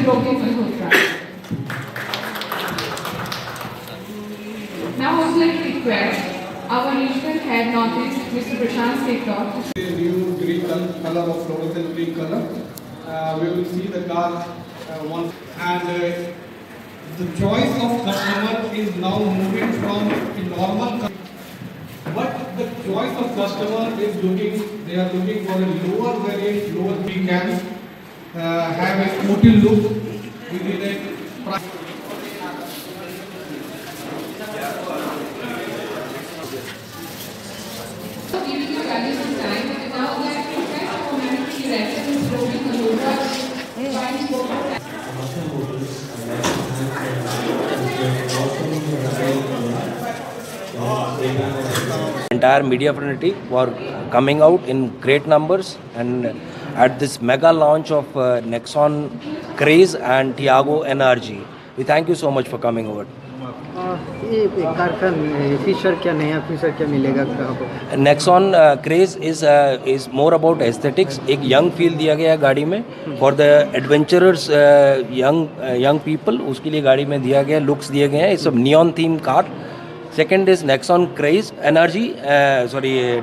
broken the whole track. Now I would like to request our regional head Northeast, Mr. Prashant Sekhar. A new green color of fluorescent green color. We will see the car once, and the choice of customer is now moving from a normal. But the choice of customer is they are looking for a lower variant, lower. We can have a sporty look within a price. Giving you valuable time, and now we are to request our humanity residents floating the lower fine spoken. Entire media fraternity were coming out in great numbers, and at this mega launch of Nexon Craze and Tiago NRG. We thank you so much for coming over. ये car का feature क्या नया feature क्या मिलेगा आपको? Nexon Craze is more about aesthetics. एक young feel दिया गया है गाड़ी में for the adventurers young people. उसके लिए गाड़ी में दिया गया looks दिए गए हैं. It's a neon theme car. Second is Nexon Craze NRG.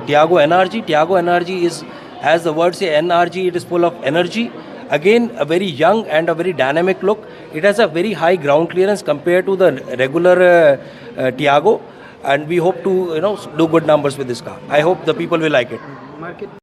Tiago NRG. Tiago NRG is, as the word say NRG, it is full of energy. Again, a very young and a very dynamic look. It has a very high ground clearance compared to the regular Tiago, and we hope to do good numbers with this car. I hope the people will like it. Market